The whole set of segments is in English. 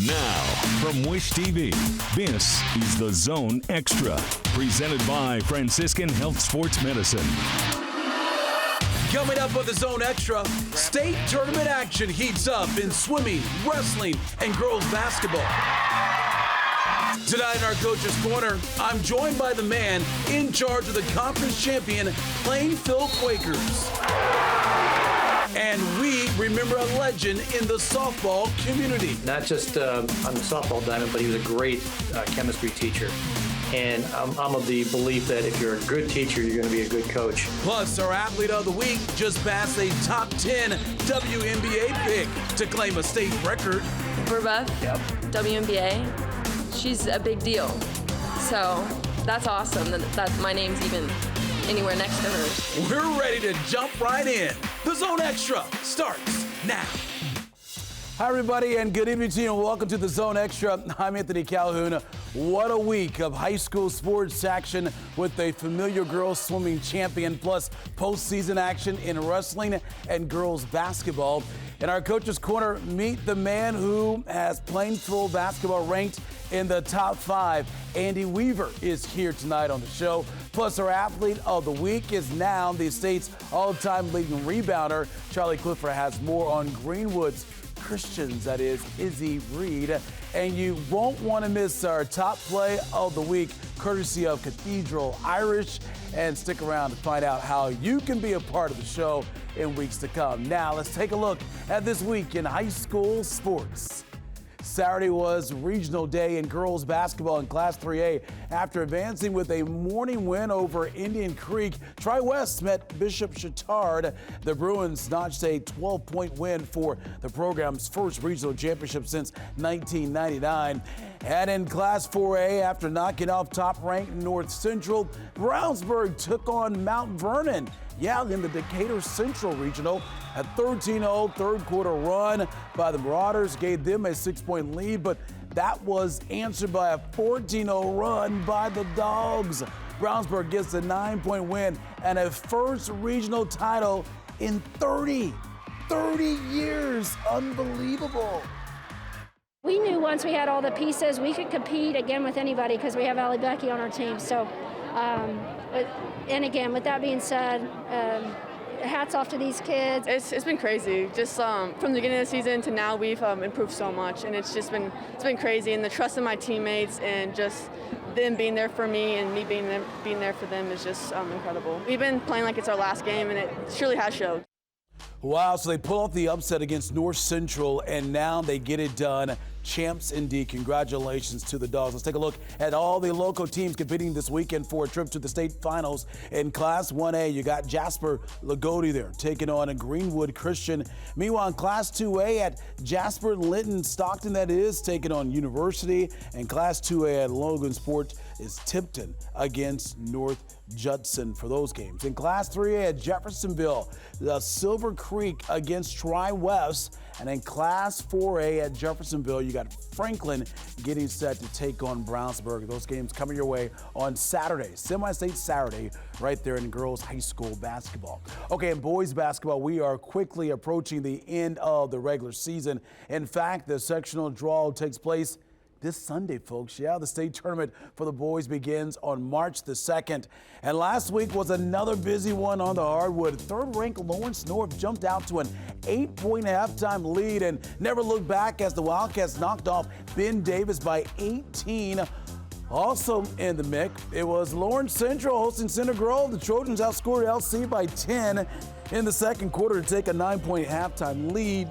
Now, from Wish TV, this is The Zone Extra, presented by Franciscan Health Sports Medicine. Coming up on The Zone Extra, state tournament action heats up in swimming, wrestling, and girls basketball. Tonight in our Coach's Corner, I'm joined by the man in charge of the conference champion Plainfield Quakers. And we remember a legend in the softball community. Not just on the softball diamond, but he was a great chemistry teacher. And I'm of the belief that if you're a good teacher, you're going to be a good coach. Plus, our athlete of the week just passed a top 10 WNBA pick to claim a state record. Verba, Yep. WNBA, she's a big deal. So that's awesome that my name's even anywhere next to hers. We're ready to jump right in. The Zone Extra starts now. Hi, everybody, and good evening to you, and welcome to The Zone Extra. I'm Anthony Calhoun. What a week of high school sports action with a familiar girls swimming champion, plus postseason action in wrestling and girls basketball. In our Coach's Corner, meet the man who has Plainfield basketball ranked in the top 5. Andy Weaver is here tonight on the show. Plus, our athlete of the week is now the state's all-time leading rebounder. Charlie Clifford has more on Greenwood's Christians, that is Izzy Reed. And you won't want to miss our top play of the week, courtesy of Cathedral Irish. And stick around to find out how you can be a part of the show in weeks to come. Now, let's take a look at this week in high school sports. Saturday was regional day in girls basketball in Class 3A. After advancing with a morning win over Indian Creek, Tri-West met Bishop Chatard. The Bruins notched a 12-point win for the program's first regional championship since 1999. And in Class 4A, after knocking off top-ranked North Central, Brownsburg took on Mount Vernon. Yeah, in the Decatur Central Regional, a 13-0 third-quarter run by the Marauders gave them a 6-point lead, but that was answered by a 14-0 run by the Dogs. Brownsburg gets a 9-point win and a first regional title in 30 years. Unbelievable. We knew once we had all the pieces, we could compete again with anybody because we have Allie Becky on our team. So, and again, with that being said, hats off to these kids. It's been crazy. Just from the beginning of the season to now, we've improved so much, and it's been crazy. And the trust in my teammates and just them being there for me and me being there for them is just incredible. We've been playing like it's our last game, and it surely has showed. Wow, so they pull off the upset against North Central, and now they get it done. Champs indeed. Congratulations to the Dogs. Let's take a look at all the local teams competing this weekend for a trip to the state finals. In Class 1A, you got Jasper Lagodi there taking on a Greenwood Christian. Meanwhile, in Class 2A at Jasper Linton Stockton, that is, taking on University. And Class 2A at Logansport is Tipton against North Judson for those games. In Class 3A at Jeffersonville, Silver Creek against Tri-West. And in Class 4A at Jeffersonville, you got Franklin getting set to take on Brownsburg. Those games coming your way on Saturday, semi-state Saturday, right there in girls high school basketball. Okay, in boys basketball, we are quickly approaching the end of the regular season. In fact, the sectional draw takes place this Sunday, folks. Yeah, the state tournament for the boys begins on March the 2nd. And last week was another busy one on the hardwood. Third-ranked Lawrence North jumped out to an 8-point halftime lead and never looked back as the Wildcats knocked off Ben Davis by 18. Also in the mix, it was Lawrence Central hosting Center Grove. The Trojans outscored LC by 10 in the second quarter to take a 9-point halftime lead.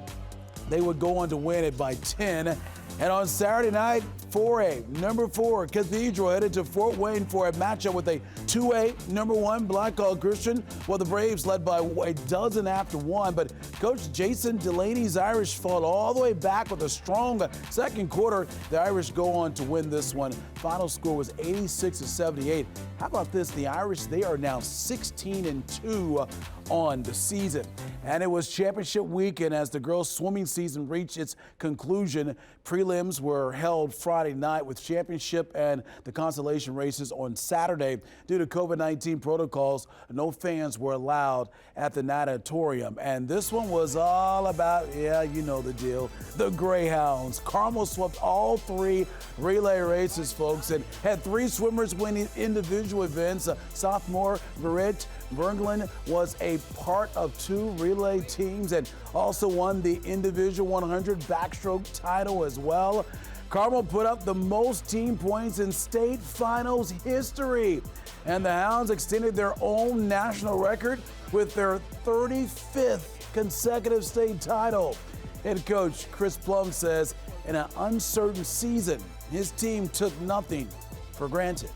They would go on to win it by 10. And on Saturday night, 4A, number 4, Cathedral headed to Fort Wayne for a matchup with a 2A, number 1, Blackhawk Christian. Well, the Braves led by a dozen after one, but Coach Jason Delaney's Irish fought all the way back with a strong second quarter. The Irish go on to win this one. Final score was 86-78. How about this? The Irish, they are now 16-2 on the season. And it was championship weekend as the girls' swimming season reached its conclusion. Prelims were held Friday night with championship and the consolation races on Saturday. Due to COVID-19 protocols, no fans were allowed at the natatorium. And this one was all about, yeah, you know the deal, the Greyhounds. Carmel swept all 3 relay races, folks, and had 3 swimmers winning individual events. Sophomore Verit Berglund was a part of 2 relay teams and also won the individual 100 backstroke title as well. Carmel put up the most team points in state finals history, and the Hounds extended their own national record with their 35th consecutive state title. Head coach Chris Plum says in an uncertain season, his team took nothing for granted.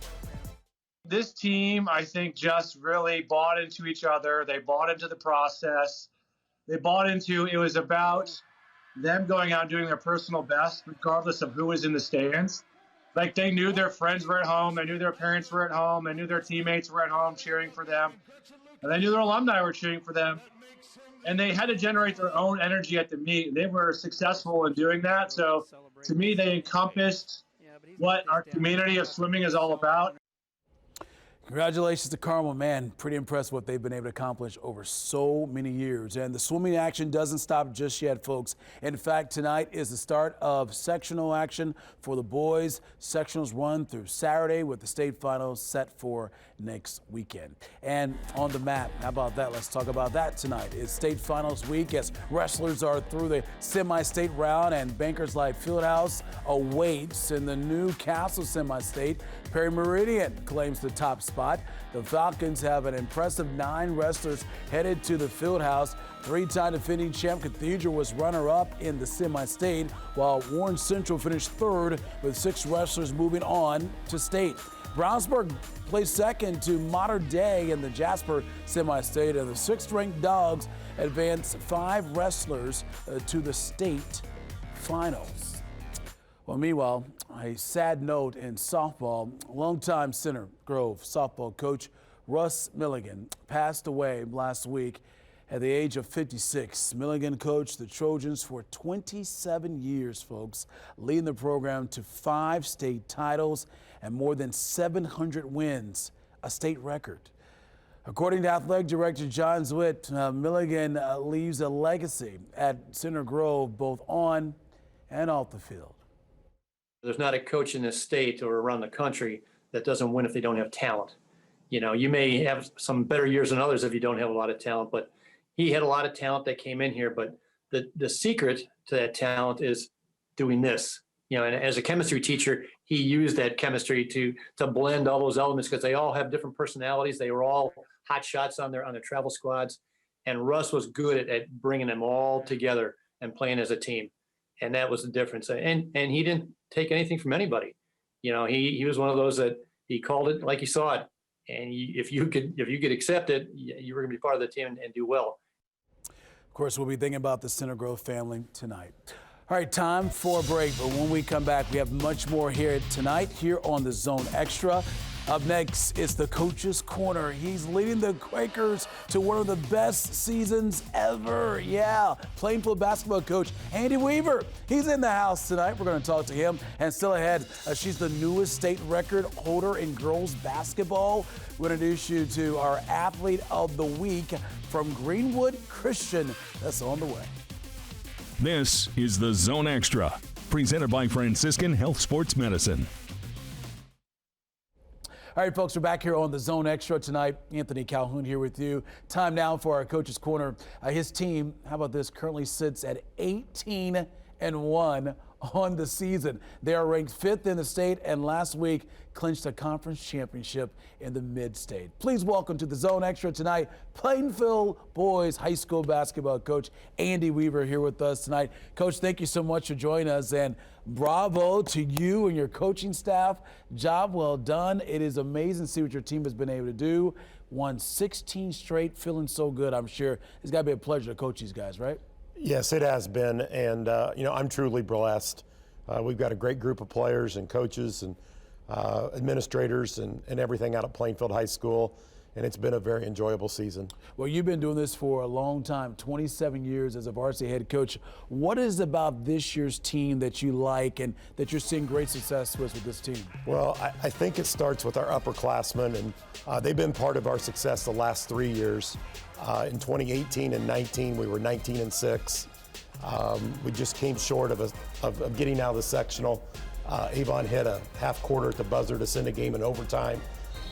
This team, I think, just really bought into each other. They bought into the process. They bought into it was about them going out and doing their personal best, regardless of who was in the stands. Like, they knew their friends were at home. They knew their parents were at home. They knew their teammates were at home cheering for them. And they knew their alumni were cheering for them. And they had to generate their own energy at the meet. They were successful in doing that. So, to me, they encompassed what our community of swimming is all about. Congratulations to Carmel, man. Pretty impressed what they've been able to accomplish over so many years. And the swimming action doesn't stop just yet, folks. In fact, tonight is the start of sectional action for the boys. Sectionals run through Saturday with the state finals set for next weekend. And on the mat, how about that? Let's talk about that tonight. It's state finals week as wrestlers are through the semi-state round and Bankers Life Fieldhouse awaits in the new Castle semi-state. Perry Meridian claims the top spot. The Falcons have an impressive 9 wrestlers headed to the Fieldhouse. 3-time defending champ Cathedral was runner-up in the semi-state, while Warren Central finished 3rd with 6 wrestlers moving on to state. Brownsburg placed 2nd to Modern Day in the Jasper semi-state, and the 6th-ranked Dogs advanced 5 wrestlers to the state finals. Well, meanwhile, a sad note in softball. Longtime Center Grove softball coach Russ Milligan passed away last week at the age of 56. Milligan coached the Trojans for 27 years, folks, leading the program to 5 state titles and more than 700 wins, a state record. According to Athletic Director John Zwitt, Milligan leaves a legacy at Center Grove both on and off the field. There's not a coach in this state or around the country that doesn't win if they don't have talent. You know, you may have some better years than others if you don't have a lot of talent, but he had a lot of talent that came in here. But the secret to that talent is doing this. You know, and as a chemistry teacher, he used that chemistry to blend all those elements because they all have different personalities. They were all hot shots on their travel squads. And Russ was good at bringing them all together and playing as a team. And that was the difference. And he didn't take anything from anybody. You know, he was one of those that he called it like he saw it. And if you could accept it, you were going to be part of the team and do well. Of course, we'll be thinking about the Center Grove family tonight. All right, time for a break. But when we come back, we have much more here tonight here on the Zone Extra. Up next, it's the Coach's Corner. He's leading the Quakers to one of the best seasons ever. Yeah, Plainfield basketball coach Andy Weaver. He's in the house tonight. We're going to talk to him. And still ahead, she's the newest state record holder in girls basketball. We're going to introduce you to our Athlete of the Week from Greenwood Christian. That's on the way. This is the Zone Extra, presented by Franciscan Health Sports Medicine. All right, folks, we're back here on the Zone Extra tonight. Anthony Calhoun here with you. Time now for our Coach's Corner. His team, how about this, currently sits at 18-1 on the season. They are ranked 5th in the state and last week clinched a conference championship in the mid-state. Please welcome to the Zone Extra tonight, Plainfield Boys High School basketball coach Andy Weaver here with us tonight. Coach, thank you so much for joining us, and bravo to you and your coaching staff. Job well done. It is amazing to see what your team has been able to do. Won 16 straight, feeling so good, I'm sure. It's got to be a pleasure to coach these guys, right? Yes, it has been, and I'm truly blessed. We've got a great group of players and coaches and administrators and everything out at Plainfield High School, and it's been a very enjoyable season. Well, you've been doing this for a long time, 27 years as a varsity head coach. What is about this year's team that you like and that you're seeing great success with this team? Well, I think it starts with our upperclassmen, and they've been part of our success the last 3 years. In 2018 and 19, we were 19-6. We just came short of getting out of the sectional. Avon hit a half quarter at the buzzer to send a game in overtime,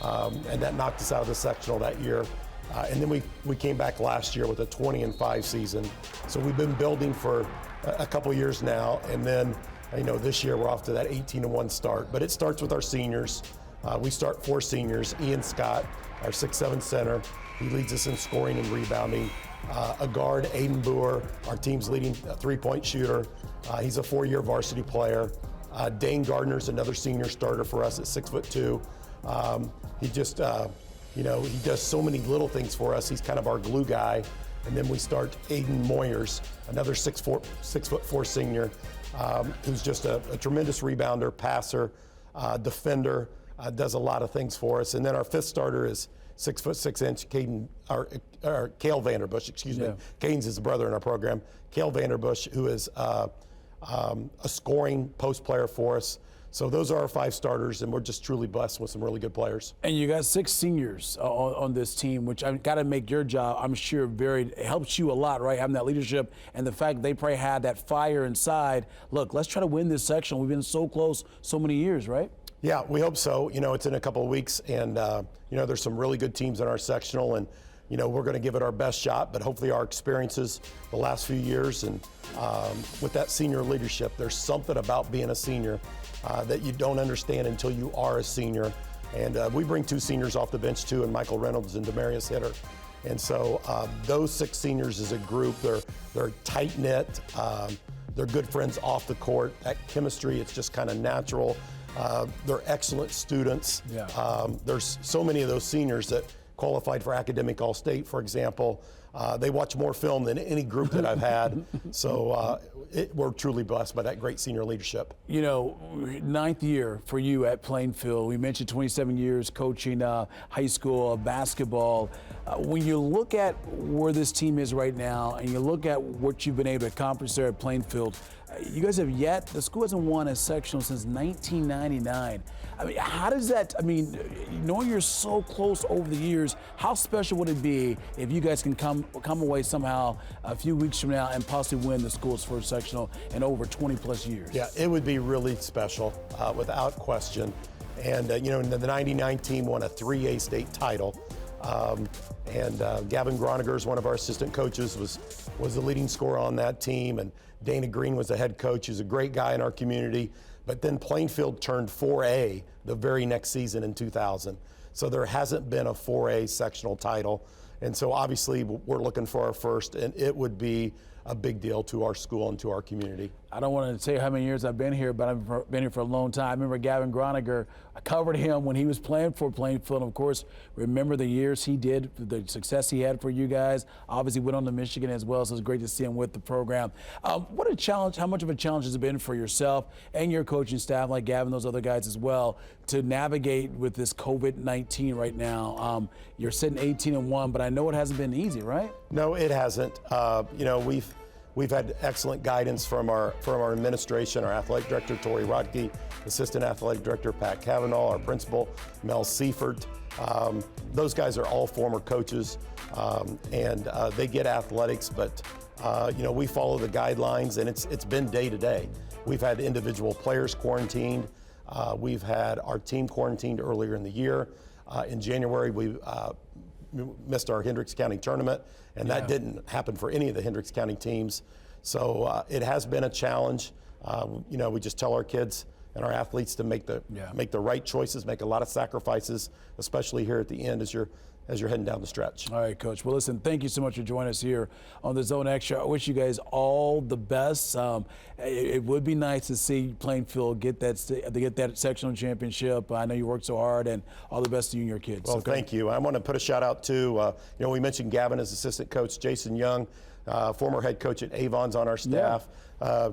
and that knocked us out of the sectional that year. And then we came back last year with a 20-5 season. So we've been building for a couple years now, and then this year we're off to that 18-1 start. But it starts with our seniors. We start 4 seniors. Ian Scott, our 6'7" center. He leads us in scoring and rebounding. A guard, Aiden Boer, our team's leading three-point shooter. He's a 4-year varsity player. Dane Gardner's another senior starter for us at 6'2". He just, he does so many little things for us. He's kind of our glue guy. And then we start Aiden Moyers, another 6'4" senior, who's just a tremendous rebounder, passer, defender, does a lot of things for us. And then our 5th starter is 6'6" Cale Vanderbush, excuse me. Caden's his brother in our program. Cale Vanderbush, who is a scoring post player for us. So those are our 5 starters, and we're just truly blessed with some really good players. And you got 6 seniors on this team, which I've got to make your job, I'm sure, it helps you a lot, right? Having that leadership and the fact they probably had that fire inside. Look, let's try to win this section. We've been so close so many years, right? Yeah, we hope so. It's in a couple of weeks, and there's some really good teams in our sectional, and we're going to give it our best shot, but hopefully our experiences the last few years and with that senior leadership, there's something about being a senior that you don't understand until you are a senior. And we bring 2 seniors off the bench too, and Michael Reynolds and Demarius Hitter. And so those 6 seniors as a group, they're tight-knit, they're good friends off the court. That chemistry, it's just kind of natural. They're excellent students. Yeah. There's so many of those seniors that qualified for Academic All-State, for example. They watch more film than any group that I've had. So we're truly blessed by that great senior leadership. 9th year for you at Plainfield. We mentioned 27 years coaching high school basketball. When you look at where this team is right now and you look at what you've been able to accomplish there at Plainfield, you guys the school hasn't won a sectional since 1999. I mean, how does that, knowing you're so close over the years, how special would it be if you guys can come away somehow a few weeks from now and possibly win the school's first sectional in over 20 plus years? Yeah, it would be really special, without question. And, the 99 team won a 3A state title. Gavin Groniger is one of our assistant coaches, was the leading scorer on that team, and Dana Green was the head coach. He's a great guy in our community. But then Plainfield turned 4A the very next season in 2000. So there hasn't been a 4A sectional title. And so obviously we're looking for our first, and it would be a big deal to our school and to our community. I don't want to say how many years I've been here, but I've been here for a long time. I remember Gavin Groniger. I covered him when he was playing for Plainfield. Of course, remember the years he did, the success he had for you guys. Obviously went on to Michigan as well, so it's great to see him with the program. What a challenge, how much of a challenge has it been for yourself and your coaching staff, like Gavin, those other guys as well, to navigate with this COVID-19 right now? You're sitting 18-1, but I know it hasn't been easy, right? No, it hasn't. We've had excellent guidance from our administration, our athletic director, Tori Rodke, assistant athletic director, Pat Cavanaugh, our principal, Mel Seifert. Those guys are all former coaches, and they get athletics, but we follow the guidelines, and it's been day to day. We've had individual players quarantined. We've had our team quarantined earlier in the year. In January, we missed our Hendricks County tournament, and that didn't happen for any of the Hendricks County teams. So it has been a challenge. We just tell our kids and our athletes to make the right choices, make a lot of sacrifices, especially here at the end as you're heading down the stretch. All right, Coach. Well, listen, thank you so much for joining us here on the Zone Extra. I wish you guys all the best. It would be nice to see Plainfield get that sectional championship. I know you worked so hard, and all the best to you and your kids. Well, thank you. I want to put a shout out to, we mentioned Gavin as assistant coach, Jason Young, former head coach at Avon's on our staff.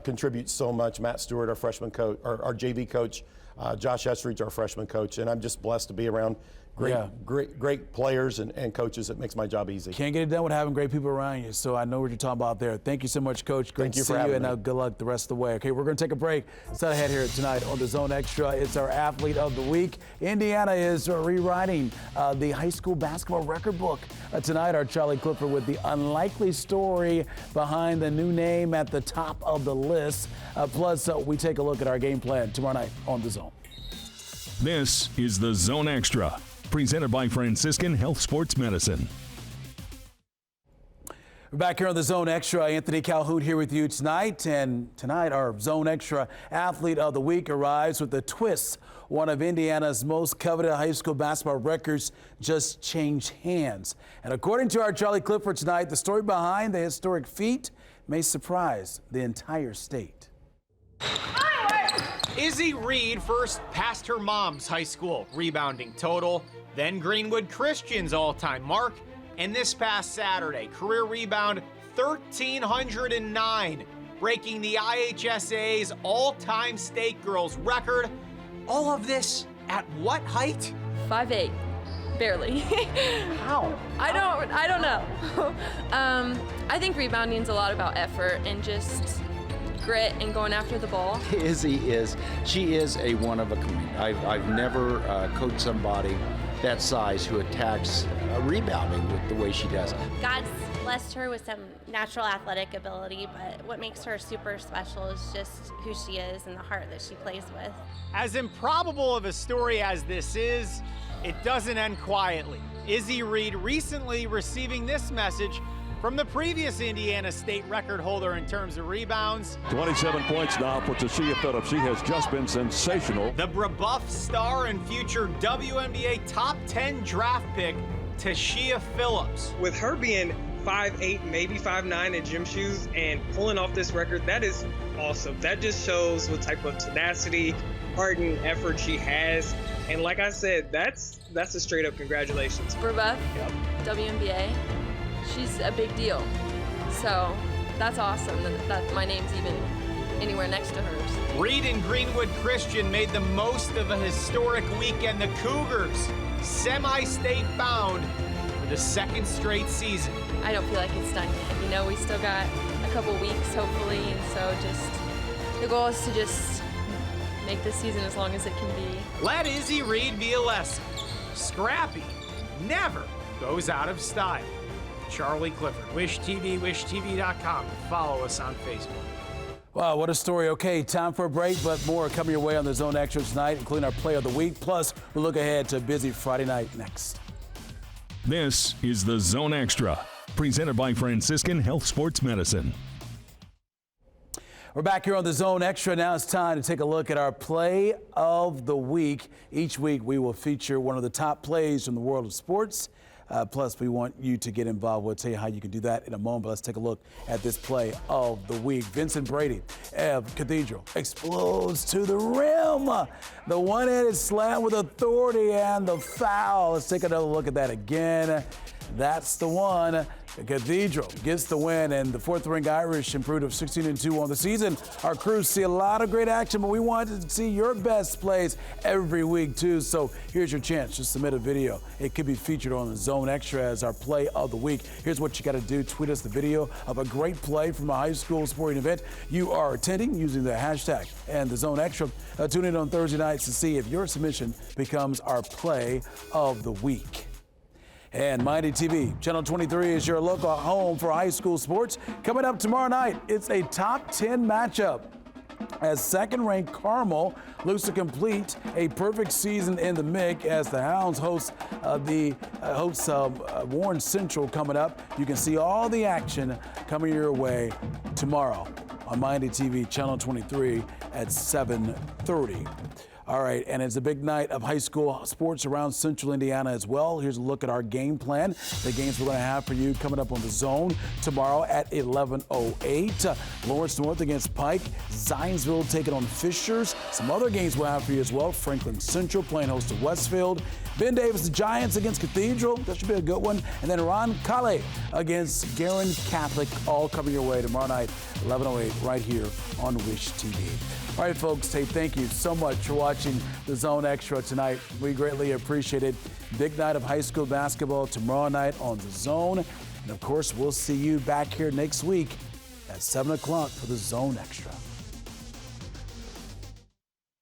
contributes so much. Matt Stewart, our freshman coach, our JV coach, Josh Estridge, our freshman coach, and I'm just blessed to be around great players and coaches. It makes my job easy. Can't get it done with having great people around you, so I know what you're talking about there. Thank you so much, Coach. Great to see you, and good luck the rest of the way. Okay, we're going to take a break. Set ahead here tonight on the Zone Extra. It's our Athlete of the Week. Indiana is rewriting the high school basketball record book. Tonight, our Charlie Clifford with the unlikely story behind the new name at the top of the list. Plus, we take a look at our game plan tomorrow night on the Zone. This is the Zone Extra, presented by Franciscan Health Sports Medicine. We're back here on the Zone Extra. Anthony Calhoun here with you tonight. And tonight, our Zone Extra Athlete of the Week arrives with a twist. One of Indiana's most coveted high school basketball records just changed hands. And according to our Charlie Clifford tonight, the story behind the historic feat may surprise the entire state. Izzy Reed first passed her mom's high school rebounding total, then Greenwood Christian's all-time mark, and this past Saturday, career rebound 1,309, breaking the IHSA's all-time state girls record. All of this at what height? 5'8", barely. How? I don't know. I think rebounding's a lot about effort and just grit and going after the ball. Izzy is a one of a kind. I've never coached somebody that size who attacks rebounding with the way she does. God's blessed her with some natural athletic ability, but what makes her super special is just who she is and the heart that she plays with. As improbable of a story as this is, it doesn't end quietly. Izzy Reed recently receiving this message from the previous Indiana State record holder in terms of rebounds. 27 points now for Toshiya Phillips. She has just been sensational. The Brebeuf star and future WNBA top 10 draft pick, Toshiya Phillips. With her being 5'8", maybe 5'9" in gym shoes and pulling off this record, that is awesome. That just shows what type of tenacity, heart, and effort she has. And like I said, that's a straight up congratulations. Brebeuf, WNBA. She's a big deal, so that's awesome that my name's even anywhere next to hers. Reed and Greenwood Christian made the most of a historic weekend. The Cougars, semi-state bound for the second straight season. I don't feel like it's done yet. You know, we still got a couple weeks, hopefully, and so just the goal is to just make this season as long as it can be. Let Izzy Reed be a lesson. Scrappy never goes out of style. Charlie Clifford, Wish TV, wishtv.com. Follow us on Facebook. Wow, what a story. Okay, time for a break, but more coming your way on the Zone Extra tonight, including our Play of the Week. Plus, we'll look ahead to a busy Friday night next. This is the Zone Extra, presented by Franciscan Health Sports Medicine. We're back here on the Zone Extra. Now it's time to take a look at our Play of the Week. Each week, we will feature one of the top plays from the world of sports. Plus, we want you to get involved. We'll tell you how you can do that in a moment. But let's take a look at this Play of the Week. Vincent Brady of Cathedral explodes to the rim. The one-handed slam with authority and the foul. Let's take another look at that again. That's the one. The Cathedral gets the win, and the fourth-ring Irish improved of 16-2 on the season. Our crews see a lot of great action, but we want to see your best plays every week, too. So here's your chance to submit a video. It could be featured on the Zone Extra as our Play of the Week. Here's what you got to do. Tweet us the video of a great play from a high school sporting event you are attending using the hashtag and the Zone Extra. Tune in on Thursday nights to see if your submission becomes our Play of the Week. And Mighty TV, Channel 23 is your local home for high school sports. Coming up tomorrow night, it's a top 10 matchup as second-ranked Carmel looks to complete a perfect season in the MIC as the Hounds host Warren Central coming up. You can see all the action coming your way tomorrow on Mighty TV, Channel 23 at 7:30. All right, and it's a big night of high school sports around Central Indiana as well. Here's a look at our game plan. The games we're going to have for you coming up on The Zone tomorrow at 11:08. Lawrence North against Pike. Zionsville taking on Fishers. Some other games we'll have for you as well. Franklin Central playing host to Westfield. Ben Davis, the Giants against Cathedral. That should be a good one. And then Ron Kale against Guerin Catholic, all coming your way tomorrow night, 11:08, right here on Wish TV. All right, folks, hey, thank you so much for watching The Zone Extra tonight. We greatly appreciate it. Big night of high school basketball tomorrow night on The Zone. And, of course, we'll see you back here next week at 7 o'clock for The Zone Extra.